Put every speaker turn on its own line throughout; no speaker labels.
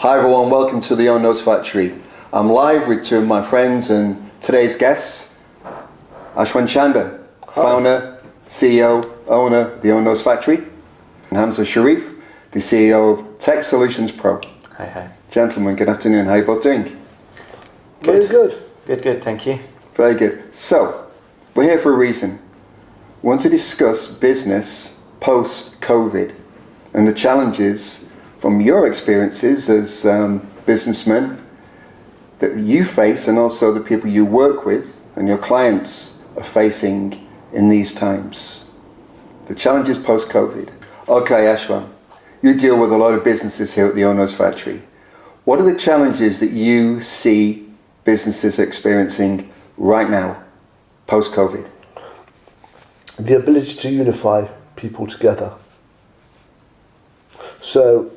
Hi everyone, welcome to the Own Nose Factory. I'm live with two of my friends and today's guests, Ashwan Chander, founder, CEO, owner of the Own Nose Factory, and Hamza Sharif, the CEO of Tech Solutions Pro.
Hi.
Gentlemen, good afternoon. How are you both doing?
Good.
Good.
Good, thank you.
Very good. So, we're here for a reason. We want to discuss business post-COVID and the challenges from your experiences as businessmen that you face and also the people you work with and your clients are facing in these times. The challenges post-COVID. Okay, Ashwan, you deal with a lot of businesses here at the Own Nose Factory. What are the challenges that you see businesses experiencing right now, post-COVID?
The ability to unify people together. So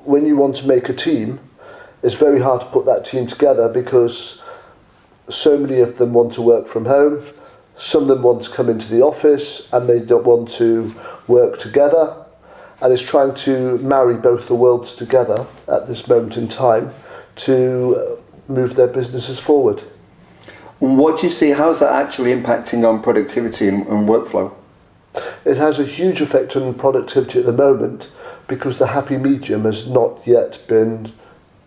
when you want to make a team, it's very hard to put that team together because so many of them want to work from home, some of them want to come into the office and they don't want to work together, and it's trying to marry both the worlds together at this moment in time to move their businesses forward.
What do you see, how's that actually impacting on productivity and workflow?
It has a huge effect on productivity at the moment because the happy medium has not yet been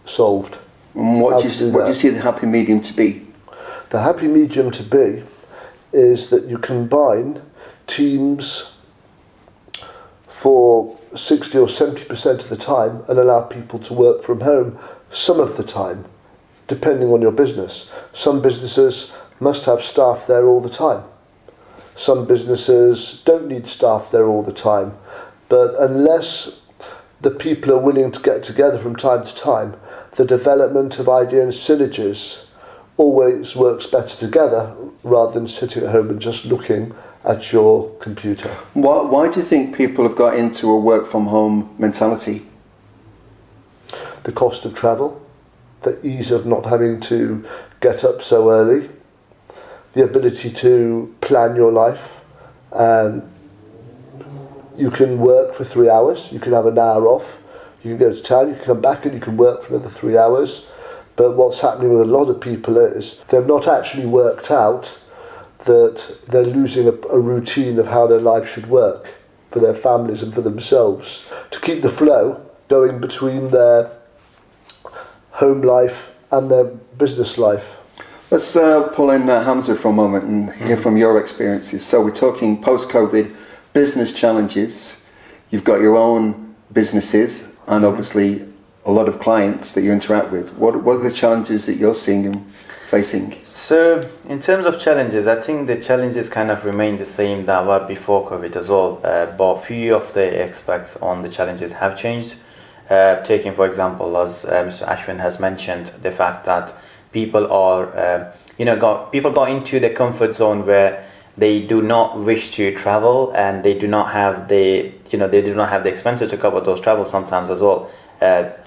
solved.
And what do you see the happy medium to be?
The happy medium to be is that you combine teams for 60 or 70% of the time and allow people to work from home some of the time, depending on your business. Some businesses must have staff there all the time. Some businesses don't need staff there all the time. But unless the people are willing to get together from time to time, the development of idea and synergies always works better together rather than sitting at home and just looking at your computer.
Why do you think people have got into a work from home mentality?
The cost of travel, the ease of not having to get up so early, the ability to plan your life, and you can work for 3 hours, you can have an hour off, you can go to town, you can come back and you can work for another 3 hours. But what's happening with a lot of people is they've not actually worked out that they're losing a routine of how their life should work for their families and for themselves to keep the flow going between their home life and their business life.
Let's pull in Hamza for a moment and hear from your experiences. So we're talking post-COVID business challenges. You've got your own businesses and obviously a lot of clients that you interact with. What are the challenges that you're seeing and facing?
So in terms of challenges, I think the challenges kind of remain the same that were before COVID as well, but a few of the aspects on the challenges have changed. Taking for example, as Mr. Ashwin has mentioned, the fact that people are, people got into the comfort zone where they do not wish to travel and they do not have the expenses to cover those travels sometimes as well.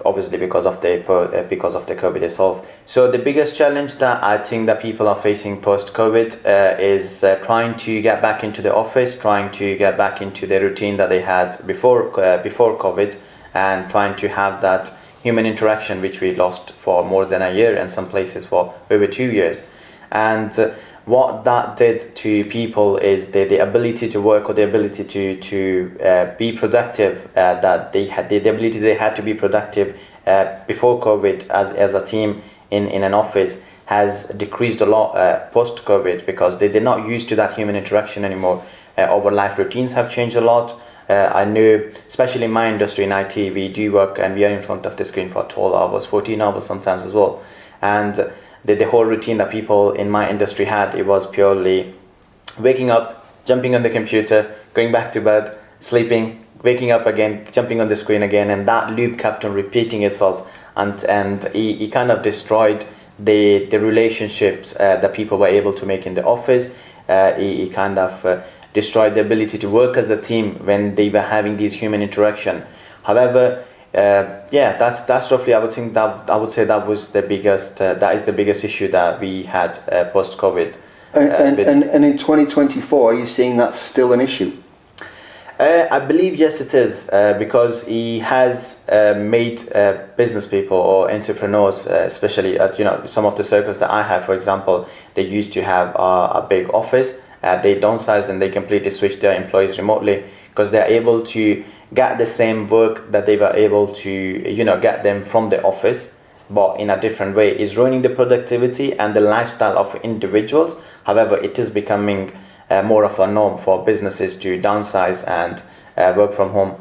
Obviously because of the COVID itself. So the biggest challenge that I think that people are facing post-COVID is trying to get back into the office, trying to get back into the routine that they had before COVID, and trying to have that human interaction which we lost for more than a year and some places for over 2 years. And what that did to people is the ability to work or the ability to be productive, that they had the ability they had to be productive before COVID as a team in an office has decreased a lot post-COVID because they're not used to that human interaction anymore. Our life routines have changed a lot. I know, especially in my industry in IT, we do work and we are in front of the screen for 12 hours, 14 hours sometimes as well. And the whole routine that people in my industry had, it was purely waking up, jumping on the computer, going back to bed, sleeping, waking up again, jumping on the screen again, and that loop kept on repeating itself, and he kind of destroyed the relationships that people were able to make in the office. He kind of destroyed the ability to work as a team when they were having these human interaction. However, that's roughly, I would say that was the biggest, that is the biggest issue that we had post-COVID.
And in 2024, are you seeing that's still an issue?
I believe yes, it is because he has made business people or entrepreneurs, especially at some of the circles that I have. For example, they used to have a big office. They downsized and they completely switched their employees remotely because they're able to get the same work that they were able to get them from the office, but in a different way. Is ruining the productivity and the lifestyle of individuals. However, it is becoming more of a norm for businesses to downsize and work from home.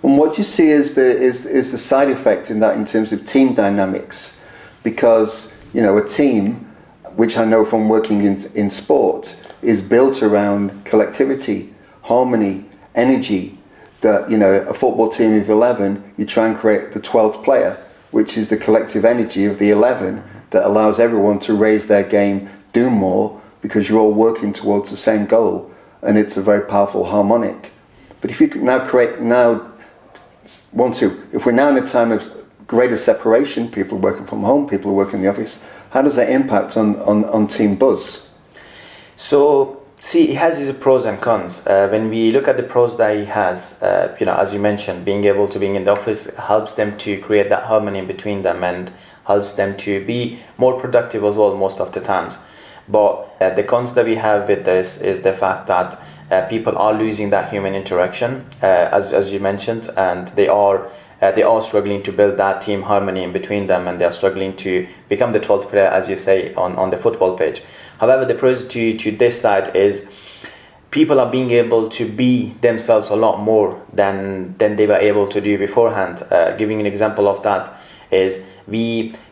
And what do you see as the side effect in that in terms of team dynamics? Because a team, which I know from working in sport, is built around collectivity, harmony, energy. That a football team of 11, you try and create the 12th player, which is the collective energy of the 11 that allows everyone to raise their game, do more, because you're all working towards the same goal, and it's a very powerful harmonic. But if you can if we're now in a time of greater separation, people working from home, people working in the office, how does that impact on team buzz?
So, see, it has its pros and cons. When we look at the pros that he has, as you mentioned, being able to be in the office helps them to create that harmony between them and helps them to be more productive as well most of the times. But the cons that we have with this is the fact that people are losing that human interaction, as you mentioned, and they are struggling to build that team harmony in between them, and they are struggling to become the 12th player, as you say, on the football pitch. However, the pros to this side is people are being able to be themselves a lot more than they were able to do beforehand. Giving an example of that is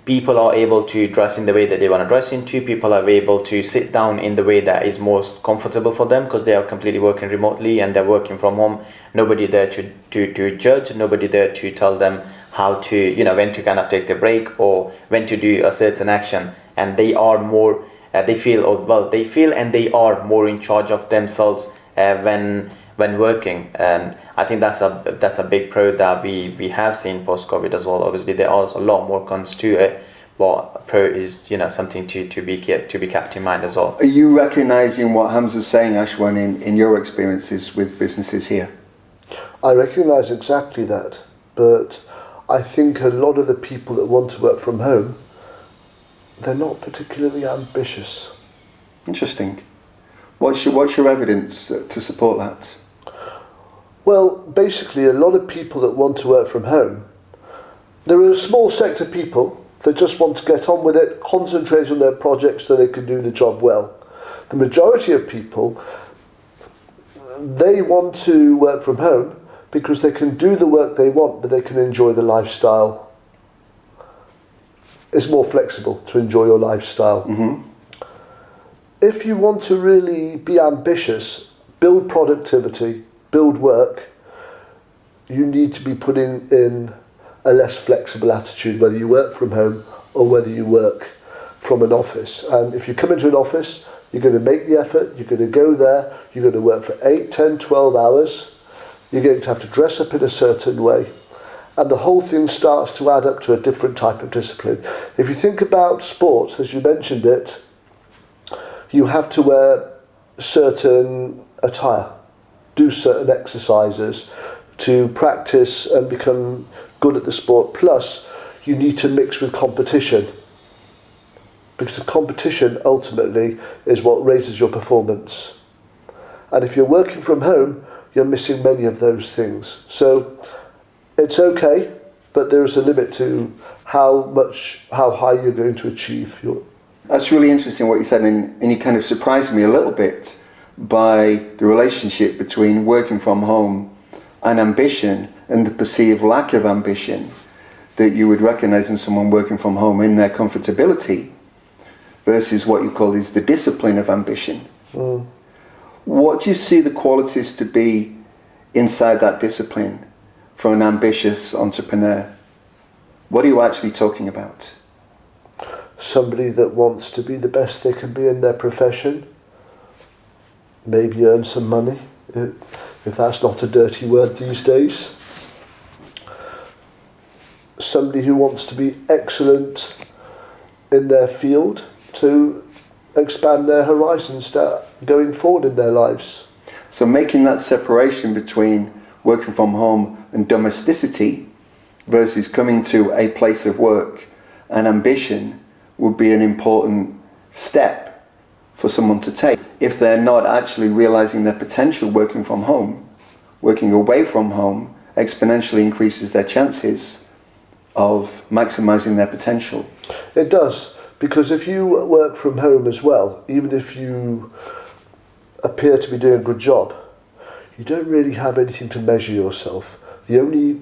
people are able to dress in the way that they want to dress into. People are able to sit down in the way that is most comfortable for them because they are completely working remotely and they're working from home. Nobody there to judge, nobody there to tell them how to, when to kind of take the break or when to do a certain action. And they are more, they feel and they are more in charge of themselves when working. And I think that's a big pro that we have seen post-COVID as well. Obviously there are a lot more cons to it, but pro is something to be kept in mind as well.
Are you recognizing what Hamza's saying, Ashwan, in your experiences with businesses here?
I recognise exactly that, but I think a lot of the people that want to work from home, they're not particularly ambitious.
Interesting. What's your evidence to support that?
Well, basically, a lot of people that want to work from home, there are a small sector of people that just want to get on with it, concentrate on their projects so they can do the job well. The majority of people, they want to work from home because they can do the work they want, but they can enjoy the lifestyle. It's more flexible to enjoy your lifestyle.
Mm-hmm.
If you want to really be ambitious, build productivity, build work, you need to be putting in a less flexible attitude, whether you work from home or whether you work from an office. And if you come into an office, you're going to make the effort, you're going to go there, you're going to work for 8, 10, 12 hours, you're going to have to dress up in a certain way. And the whole thing starts to add up to a different type of discipline. If you think about sports, as you mentioned it, you have to wear certain attire, do certain exercises to practice and become good at the sport. Plus, you need to mix with competition, because the competition ultimately is what raises your performance. And if you're working from home, you're missing many of those things. So it's okay, but there is a limit to how high you're going to achieve.
That's really interesting what you said, and you kind of surprised me a little bit by the relationship between working from home and ambition and the perceived lack of ambition that you would recognise in someone working from home in their comfortability versus what you call is the discipline of ambition.
Mm.
What do you see the qualities to be inside that discipline for an ambitious entrepreneur? What are you actually talking about?
Somebody that wants to be the best they can be in their profession, maybe earn some money, if that's not a dirty word these days. Somebody who wants to be excellent in their field to expand their horizons, start going forward in their lives.
So making that separation between working from home and domesticity versus coming to a place of work and ambition would be an important step for someone to take. If they're not actually realizing their potential working from home, working away from home exponentially increases their chances of maximizing their potential.
It does, because if you work from home as well, even if you appear to be doing a good job, you don't really have anything to measure yourself. The only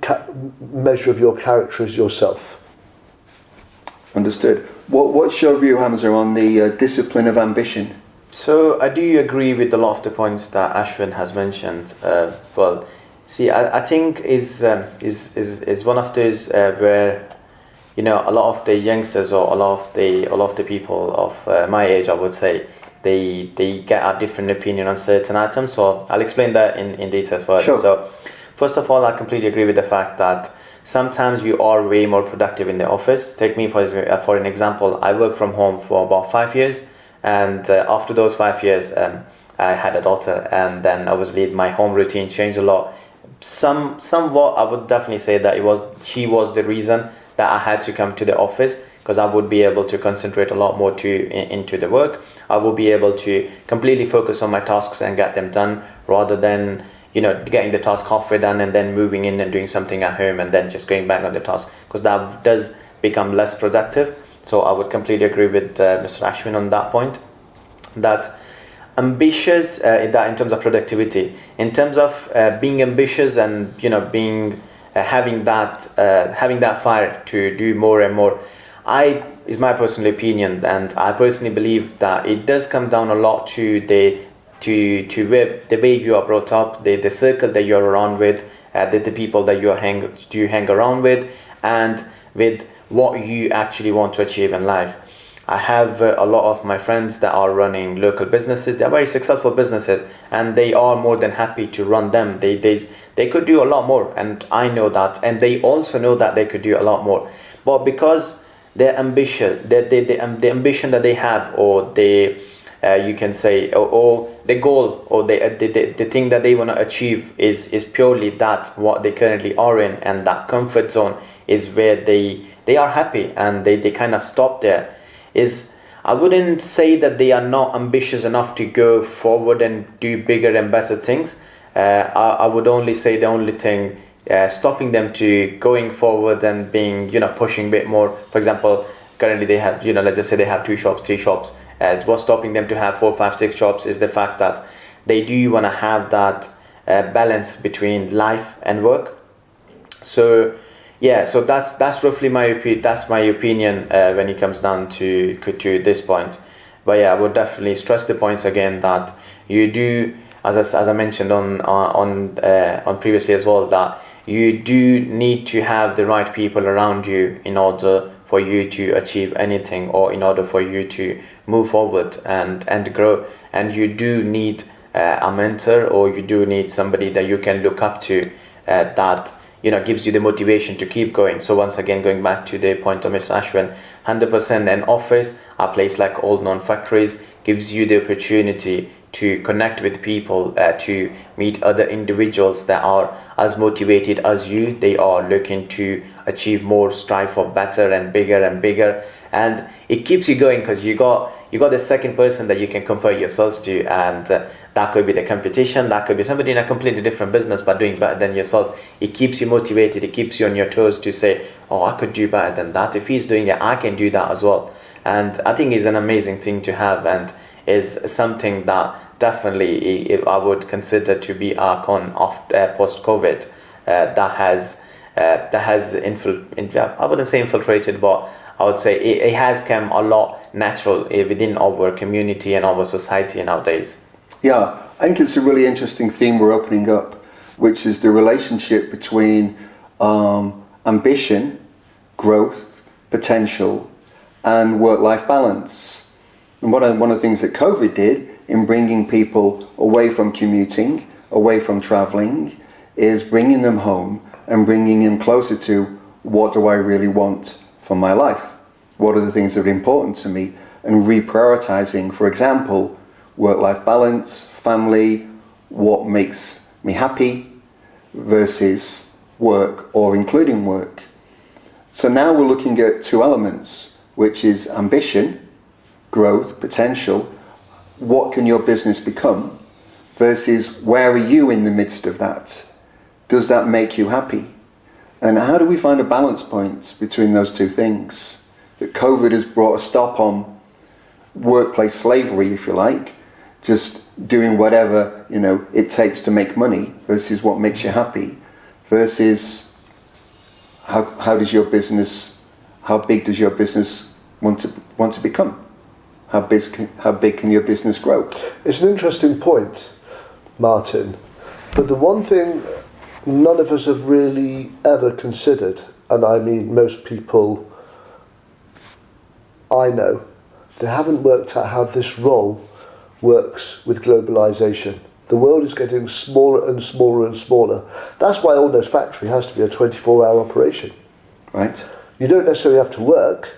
measure of your character is yourself.
Understood. What's your view, Hamza, on the discipline of ambition?
So I do agree with a lot of the points that Ashwin has mentioned. I think is one of those where, you know, a lot of the youngsters or a lot of the people of my age, I would say, they get a different opinion on certain items. So I'll explain that in detail further.
Sure.
So first of all, I completely agree with the fact that sometimes you are way more productive in the office. Take me for an example. I worked from home for about 5 years, and after those 5 years, I had a daughter, and then obviously my home routine changed a lot. Somewhat, I would definitely say that she was the reason that I had to come to the office, because I would be able to concentrate a lot more into the work. I would be able to completely focus on my tasks and get them done, rather than, you know, getting the task halfway done and then moving in and doing something at home and then just going back on the task, because that does become less productive. So I would completely agree with Mr. Ashwin on that point, that ambitious in terms of productivity, in terms of being ambitious and, you know, being having that fire to do more and more, is my personal opinion, and I personally believe that it does come down a lot to the way you are brought up, the circle that you're around with, the people that you hang around with, and with what you actually want to achieve in life. I have a lot of my friends that are running local businesses. They're very successful businesses, and they are more than happy to run them. They could do a lot more, and I know that, and they also know that they could do a lot more. But because their ambition, the ambition that they have, or you can say, or the goal, or the thing that they want to achieve is purely that what they currently are in, and that comfort zone is where they are happy, and they kind of stop there. I wouldn't say that they are not ambitious enough to go forward and do bigger and better things. I would only say the only thing stopping them to going forward and being, you know, pushing a bit more. For example, currently they have, you know, let's just say they have 2 shops, 3 shops. What's stopping them to have 4, 5, 6 shops is the fact that they do want to have that balance between life and work. So yeah, so that's roughly my opinion when it comes down to this point. But yeah, I would definitely stress the points again that you do, as I mentioned on previously as well, that you do need to have the right people around you in order for you to achieve anything, or in order for you to move forward and grow. And you do need a mentor, or you do need somebody that you can look up to, that, you know, gives you the motivation to keep going. So once again, going back to the point of Mr. Ashwin, 100% an office, a place like old known factories, gives you the opportunity to connect with people, to meet other individuals that are as motivated as you. They are looking to achieve more, strive for better and bigger, and it keeps you going, because you got the second person that you can compare yourself to, and that could be the competition, that could be somebody in a completely different business but doing better than yourself. It keeps you motivated, it keeps you on your toes to say, oh, I could do better than that. If he's doing it, I can do that as well. And I think it's an amazing thing to have, and is something that definitely I would consider to be a con of post-COVID, that has I wouldn't say infiltrated, but I would say it has come a lot natural within our community and our society nowadays.
Yeah, I think it's a really interesting theme we're opening up, which is the relationship between ambition, growth, potential, and work-life balance. And one of the things that COVID did in bringing people away from commuting, away from traveling, is bringing them home and bringing them closer to, what do I really want from my life? What are the things that are important to me? And reprioritizing, for example, work-life balance, family, what makes me happy versus work or including work. So now we're looking at two elements, which is ambition, growth, potential. What can your business become? Versus where are you in the midst of that? Does that make you happy? And how do we find a balance point between those two things? That COVID has brought a stop on workplace slavery, if you like, just doing whatever it takes to make money versus what makes you happy, versus how does your business, how big does your business want to become? How big can your business grow?
It's an interesting point, Martin, but the one thing none of us have really ever considered, and I mean most people I know, they haven't worked out how this role works with globalisation. The world is getting smaller and smaller and smaller. That's why Almost Factory has to be a 24-hour operation.
Right.
You don't necessarily have to work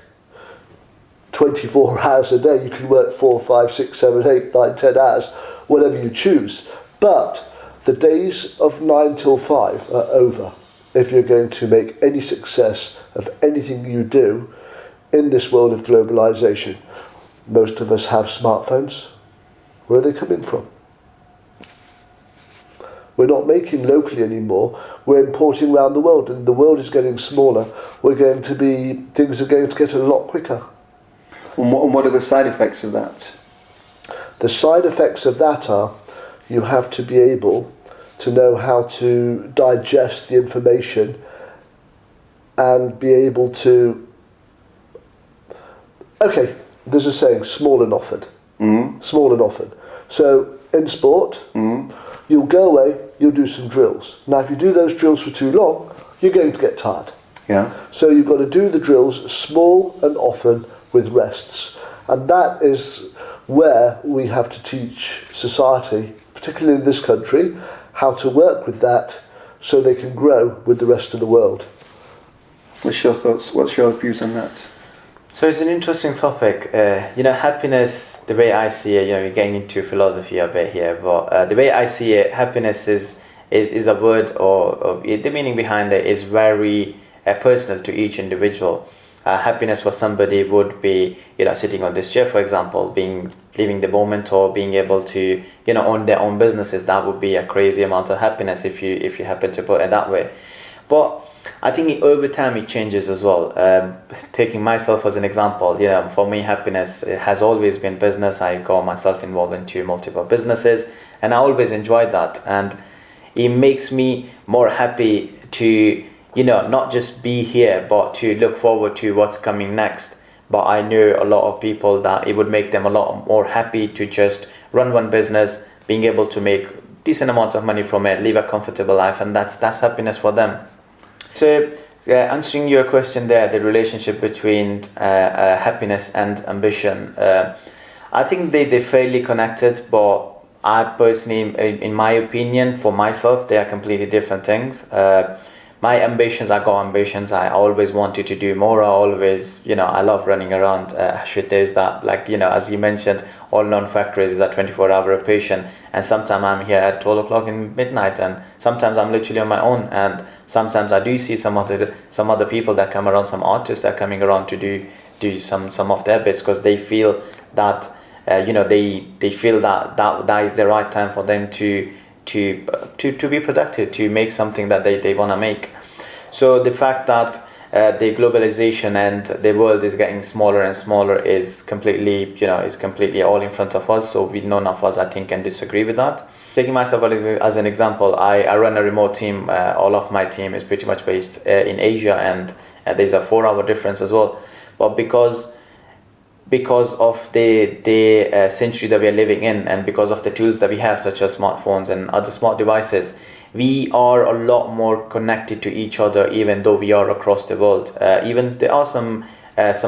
24 hours a day. You can work 4, 5, 6, 7, 8, 9, 10 hours, whatever you choose. But the days of 9 till 5 are over if you're going to make any success of anything you do in this world of globalisation. Most of us have smartphones. Where are they coming from? We're not making locally anymore. We're importing around the world, and the world is getting smaller. Things are going to get a lot quicker.
And what are the side effects of that?
The side effects of that are you have to be able to know how to digest the information and be able to... Okay, there's a saying, small and often. Small and often. So in sport, you'll go away, you'll do some drills. Now if you do those drills for too long, you're going to get tired.
Yeah.
So you've got to do the drills small and often with rests. And that is where we have to teach society, particularly in this country, how to work with that so they can grow with the rest of the world.
What's your thoughts? What's your views on that?
So it's an interesting topic. Happiness, the way I see it, you're getting into philosophy a bit here, but the way I see it, happiness is a word, or the meaning behind it is very personal to each individual. Happiness for somebody would be, sitting on this chair, for example, living the moment, or being able to, own their own businesses. That would be a crazy amount of happiness if you happen to put it that way. But I think over time it changes as well. Taking myself as an example, for me, happiness has always been business. I got myself involved into multiple businesses, and I always enjoyed that. And it makes me more happy to, not just be here, but to look forward to what's coming next. But I know a lot of people that it would make them a lot more happy to just run one business, being able to make decent amount of money from it, live a comfortable life, and that's happiness for them. So answering your question there, the relationship between happiness and ambition, I think they're fairly connected, but I personally, in my opinion, for myself, they are completely different things. My ambitions, I got ambitions. I always wanted to do more. I love running around. There's that, as you mentioned, all non-factories is a 24-hour operation, and sometimes I'm here at 12 o'clock in midnight, and sometimes I'm literally on my own, and sometimes I do see some other people that come around, some artists that are coming around to do some of their bits, because they feel that they feel that is the right time for them to be productive, to make something that they want to make. So the fact that the globalization and the world is getting smaller and smaller is completely all in front of us. So none of us, I think, can disagree with that. Taking myself as an example, I run a remote team. All of my team is pretty much based in Asia, and there's a 4-hour difference as well. But because of the century that we are living in, and because of the tools that we have, such as smartphones and other smart devices, we are a lot more connected to each other, even though we are across the world. Even there are some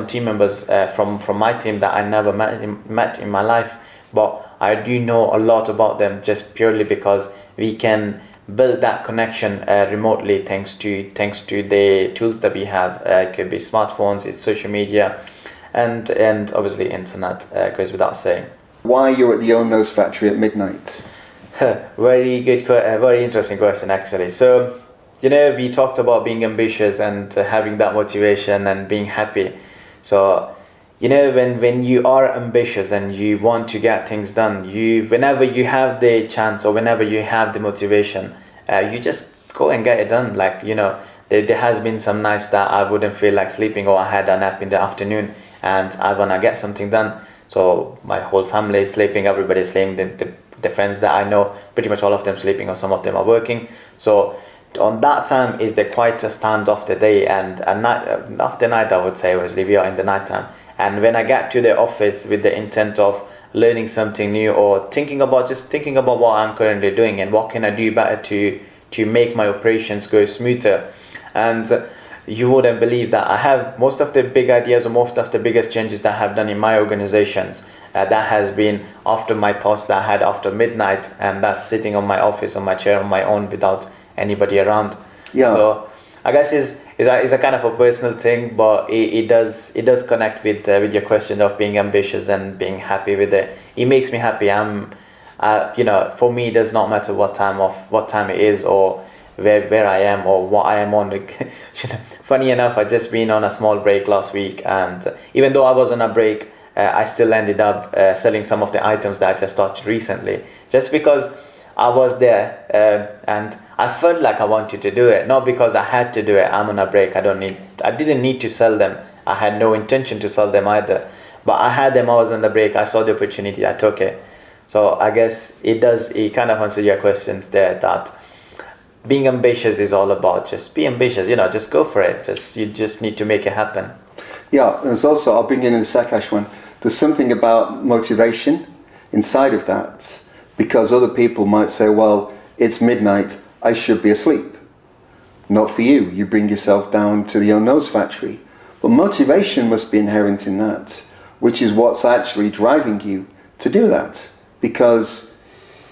team members from my team that I never met in my life, but I do know a lot about them just purely because we can build that connection remotely thanks to the tools that we have. It could be smartphones, it's social media, and obviously internet, goes without saying.
Why you're at the Own Nose factory at midnight?
Very good, very interesting question actually. So, we talked about being ambitious and having that motivation and being happy. So, when you are ambitious and you want to get things done, whenever you have the chance or whenever you have the motivation, you just go and get it done. Like, there has been some nights that I wouldn't feel like sleeping, or I had a nap in the afternoon and I want to get something done. So my whole family is sleeping, everybody's sleeping, the friends that I know, pretty much all of them sleeping, or some of them are working. So on that time is the quietest time of the day, and night, of the night I would say, obviously we are in the night time. And when I get to the office with the intent of learning something new, or thinking about what I'm currently doing and what can I do better to make my operations go smoother. And you wouldn't believe that I have most of the big ideas, or most of the biggest changes that I have done in my organizations, that has been after my thoughts that I had after midnight, and that's sitting on my office, on my chair, on my own, without anybody around.
Yeah.
So I guess it's a kind of a personal thing, but it does connect with your question of being ambitious and being happy with it. It makes me happy. For me, it does not matter what time it is, or where I am, or what I am on. Funny enough, I just been on a small break last week, and even though I was on a break, I still ended up selling some of the items that I just started recently, just because I was there and I felt like I wanted to do it, not because I had to do it. I'm on a break. I didn't need to sell them. I had no intention to sell them either, but I had them. I was on the break. I saw the opportunity. I took it. So I guess it kind of answers your questions there, that being ambitious is all about just be ambitious, just go for it. You just need to make it happen.
Yeah, and there's also, I'll bring in a sec, Ashwan, there's something about motivation inside of that, because other people might say, well, it's midnight, I should be asleep. Not for you. You bring yourself down to the own nose factory. But motivation must be inherent in that, which is what's actually driving you to do that, because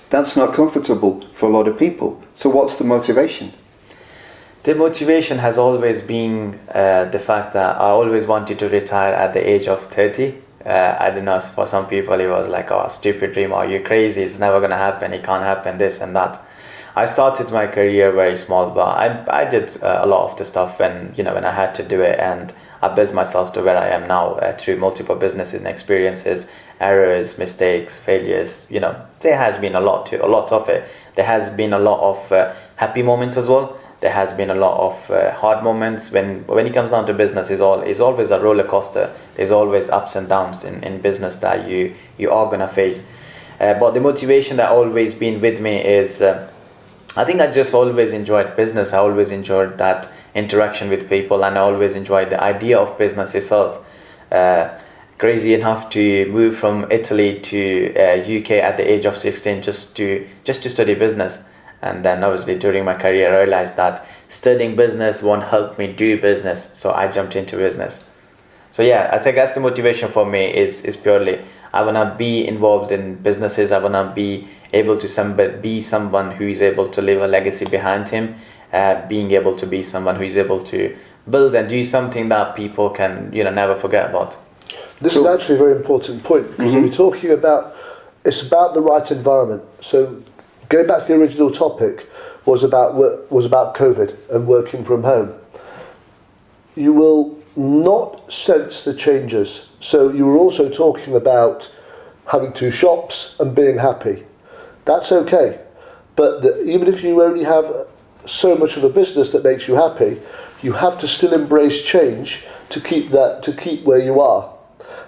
that's not comfortable for a lot of people. So what's the motivation?
The motivation has always been the fact that I always wanted to retire at the age of 30. I don't know, for some people it was like, oh, stupid dream, are you crazy, it's never going to happen, it can't happen, this and that. I started my career very small, but I did a lot of the stuff when I had to do it, and I built myself to where I am now through multiple businesses and experiences, errors, mistakes, failures. There has been a lot of it. There has been a lot of happy moments as well. There has been a lot of hard moments. When it comes down to business, is always a roller coaster. There's always ups and downs in business that you are gonna face. But the motivation that always been with me is, I think I just always enjoyed business. I always enjoyed that interaction with people, and I always enjoyed the idea of business itself. Crazy enough to move from Italy to UK at the age of 16 just to study business. And then obviously during my career I realized that studying business won't help me do business, so I jumped into business. So yeah, I think that's the motivation for me is purely I want to be involved in businesses. I want to be able to be someone who is able to leave a legacy behind him, being able to be someone who is able to build and do something that people can never forget about.
This is actually a very important point, because we're talking about, it's about the right environment. So going back to the original topic was about COVID and working from home. You will not sense the changes. So you were also talking about having 2 shops and being happy. That's okay. But even if you only have so much of a business that makes you happy, you have to still embrace change to keep where you are.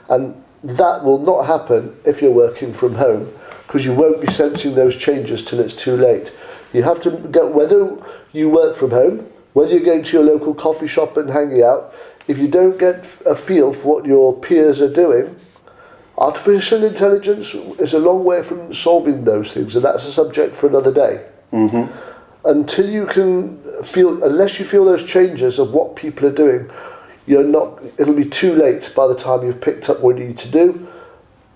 And that will not happen if you're working from home, because you won't be sensing those changes till it's too late. You have to get, whether you work from home, whether you're going to your local coffee shop and hanging out, if you don't get a feel for what your peers are doing, artificial intelligence is a long way from solving those things, and that's a subject for another day. Until you can feel, unless you feel those changes of what people are doing, it'll be too late by the time you've picked up what you need to do.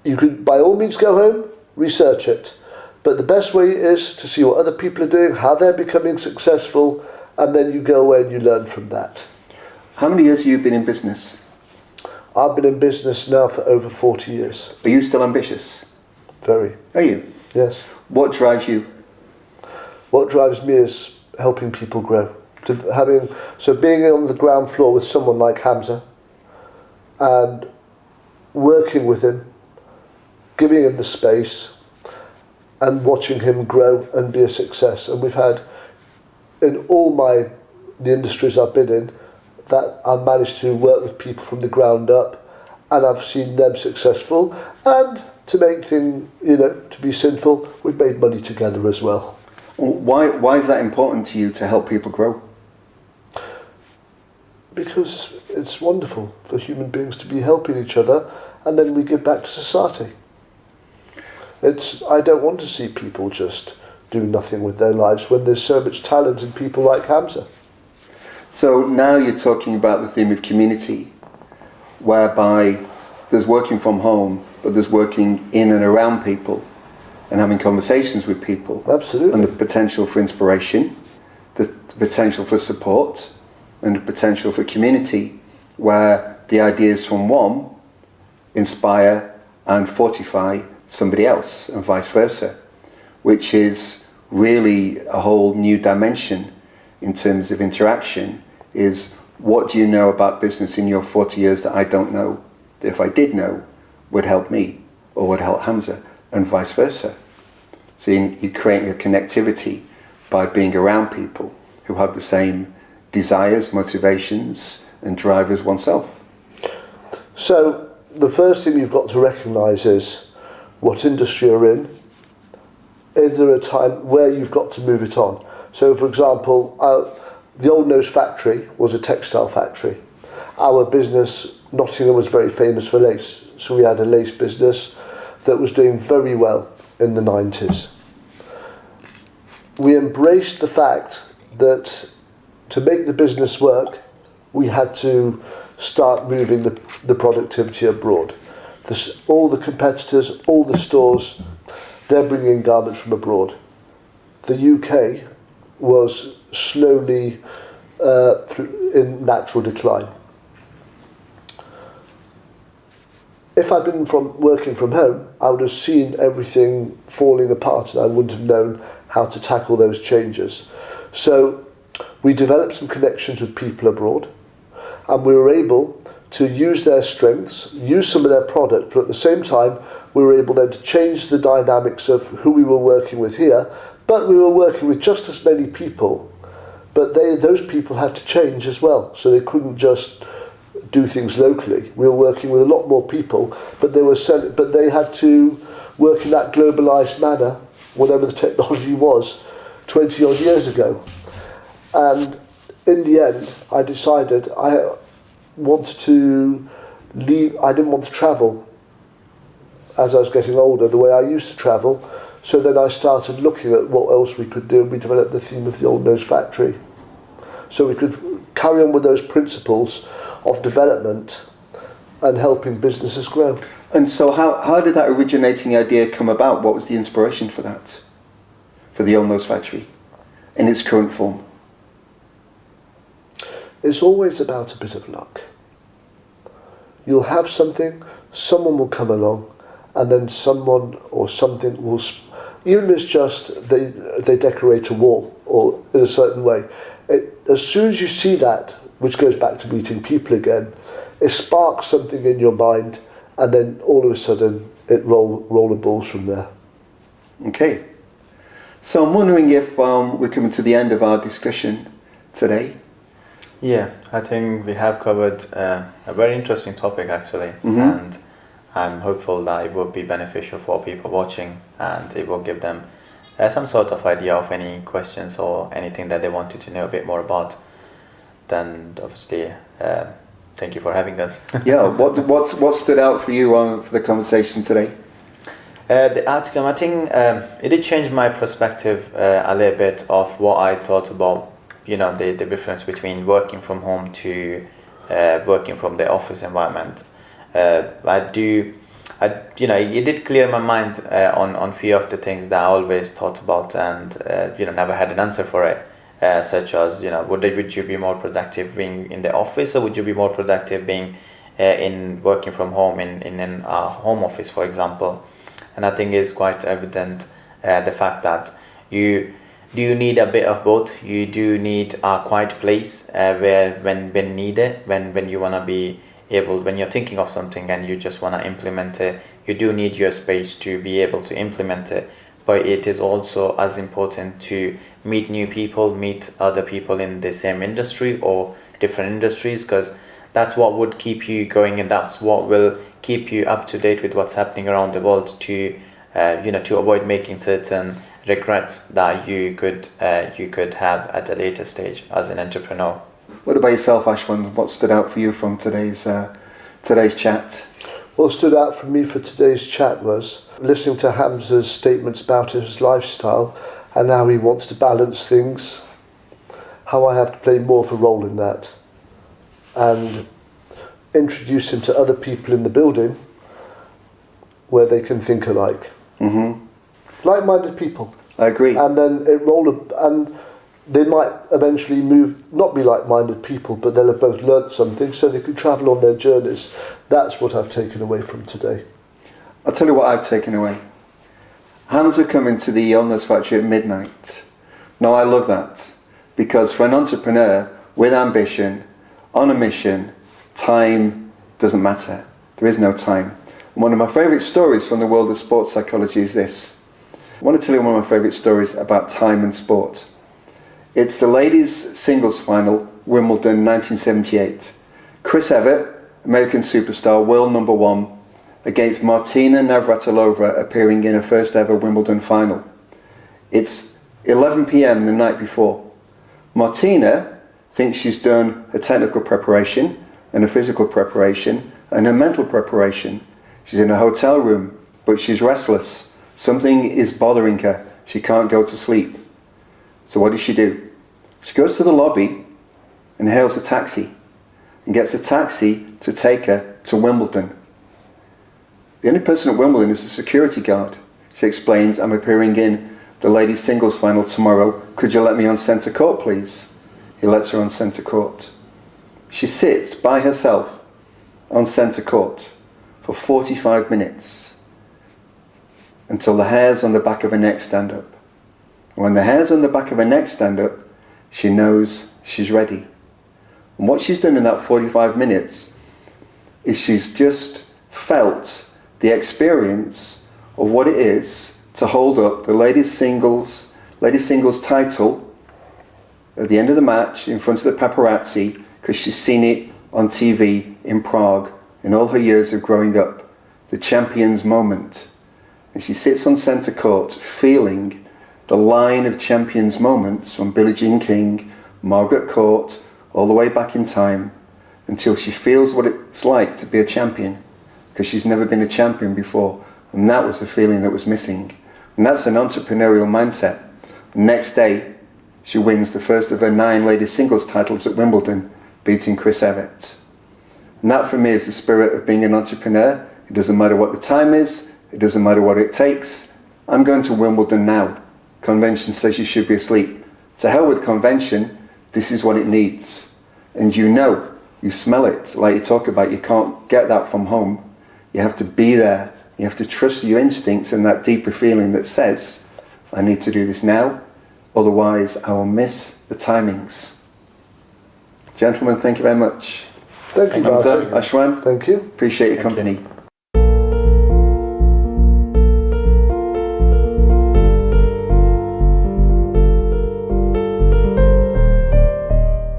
You could by all means go home, research it, but the best way is to see what other people are doing, how they're becoming successful, and then you go away and you learn from that.
How many years have you been in business?
I've been in business now for over 40 years.
Are you still ambitious?
Very.
Are you?
Yes.
What drives you
What drives me is helping people grow. Being on the ground floor with someone like Hamza and working with him, giving him the space and watching him grow and be a success. And we've had, in the industries I've been in, that I've managed to work with people from the ground up, and I've seen them successful. And to make things, to be sinful, we've made money together as well.
Why is that important to you, to help people grow?
Because it's wonderful for human beings to be helping each other, and then we give back to society. I don't want to see people just do nothing with their lives when there's so much talent in people like Hamza.
So now you're talking about the theme of community, whereby there's working from home, but there's working in and around people and having conversations with people.
Absolutely.
And the potential for inspiration, the potential for support, and the potential for community, where the ideas from one inspire and fortify somebody else, and vice versa, which is really a whole new dimension in terms of interaction. Is what do you know about business in your 40 years that I don't know, that if I did know, would help me or would help Hamza, and vice versa. So you're creating a connectivity by being around people who have the same desires, motivations and drive as oneself.
So the first thing you've got to recognise is what industry you're in. Is there a time where you've got to move it on? So for example, the Old Nose factory was a textile factory. Our business, Nottingham, was very famous for lace. So we had a lace business that was doing very well in the 90s. We embraced the fact that to make the business work, we had to start moving the productivity abroad. All the competitors, all the stores, they're bringing in garments from abroad. The UK was slowly in natural decline. If I'd been working from home, I would have seen everything falling apart and I wouldn't have known how to tackle those changes. So we developed some connections with people abroad, and we were able to use their strengths, use some of their product, but at the same time we were able then to change the dynamics of who we were working with here, but we were working with just as many people, but those people had to change as well, so they couldn't just do things locally. We were working with a lot more people, but they had to work in that globalised manner, whatever the technology was, 20 odd years ago. And in the end, I decided I wanted to leave. I didn't want to travel as I was getting older the way I used to travel. So then I started looking at what else we could do, and we developed the theme of the Old Nose factory. So we could carry on with those principles of development and helping businesses grow.
And so how did that originating idea come about? What was the inspiration for that? For the Old Nose factory in its current form?
It's always about a bit of luck. You'll have something, someone will come along, and then someone or something will, even if it's just they decorate a wall or in a certain way, as soon as you see that, which goes back to meeting people again, it sparks something in your mind, and then all of a sudden it rollerballs from there.
Okay. So I'm wondering if we're coming to the end of our discussion today.
Yeah, I think we have covered a very interesting topic actually, and I'm hopeful that it will be beneficial for people watching, and it will give them some sort of idea of any questions or anything that they wanted to know a bit more about. Then obviously, thank you for having us.
Yeah, what stood out for you for the conversation today?
The outcome, I think it did change my perspective a little bit of what I thought about, the difference between working from home to working from the office environment. It did clear my mind on few of the things that I always thought about and never had an answer for it. Such as, would you be more productive being in the office, or would you be more productive being in working from home in a home office, for example? And I think it's quite evident the fact that you do you need a bit of both? You do need a quiet place where when needed, when you want to be able, when you're thinking of something and you just want to implement it, you do need your space to be able to implement it. But it is also as important to meet new people, meet other people in the same industry or different industries, because that's what would keep you going, and that's what will keep you up to date with what's happening around the world, to to avoid making certain regrets that you could have at a later stage as an entrepreneur.
What about yourself, Ashwan? What stood out for you from today's chat?
What stood out for me for today's chat was listening to Hamza's statements about his lifestyle and how he wants to balance things, how I have to play more of a role in that, and introduce him to other people in the building where they can think alike.
Mm-hmm.
Like-minded people.
I agree.
And then and they might eventually not be like-minded people, but they'll have both learnt something so they can travel on their journeys. That's what I've taken away from today.
I'll tell you what I've taken away. Hamza coming to the Illness Factory at midnight. No, I love that. Because for an entrepreneur with ambition, on a mission, time doesn't matter. There is no time. And one of my favourite stories from the world of sports psychology is this. I want to tell you one of my favourite stories about time and sport. It's the ladies' singles final, Wimbledon 1978. Chris Evert, American superstar, world number one, against Martina Navratilova, appearing in her first ever Wimbledon final. It's 11 p.m. the night before. Martina thinks she's done her technical preparation and her physical preparation and her mental preparation. She's in a hotel room, but she's restless. Something is bothering her. She can't go to sleep. So what does she do? She goes to the lobby and hails a taxi and gets a taxi to take her to Wimbledon. The only person at Wimbledon is a security guard. She explains, I'm appearing in the ladies' singles final tomorrow. Could you let me on centre court, please? He lets her on centre court. She sits by herself on centre court for 45 minutes until the hairs on the back of her neck stand up. When the hairs on the back of her neck stand up, she knows she's ready. And what she's done in that 45 minutes is she's just felt the experience of what it is to hold up the ladies singles title at the end of the match in front of the paparazzi, because she's seen it on TV in Prague in all her years of growing up, the champion's moment. And she sits on centre court feeling the line of champions' moments from Billie Jean King, Margaret Court, all the way back in time, until she feels what it's like to be a champion, because she's never been a champion before. And that was the feeling that was missing. And that's an entrepreneurial mindset. The next day, she wins the first of her 9 ladies singles titles at Wimbledon, beating Chris Evert. And that for me is the spirit of being an entrepreneur. It doesn't matter what the time is, it doesn't matter what it takes. I'm going to Wimbledon now. Convention says you should be asleep. To hell with convention, this is what it needs. And you smell it, like you talk about, you can't get that from home. You have to be there. You have to trust your instincts and that deeper feeling that says, I need to do this now, otherwise I will miss the timings. Gentlemen, thank you very much.
Thank you,
Hamza,
Martin.
Ashwan,
Thank you.
appreciate your
Thank
company.
you.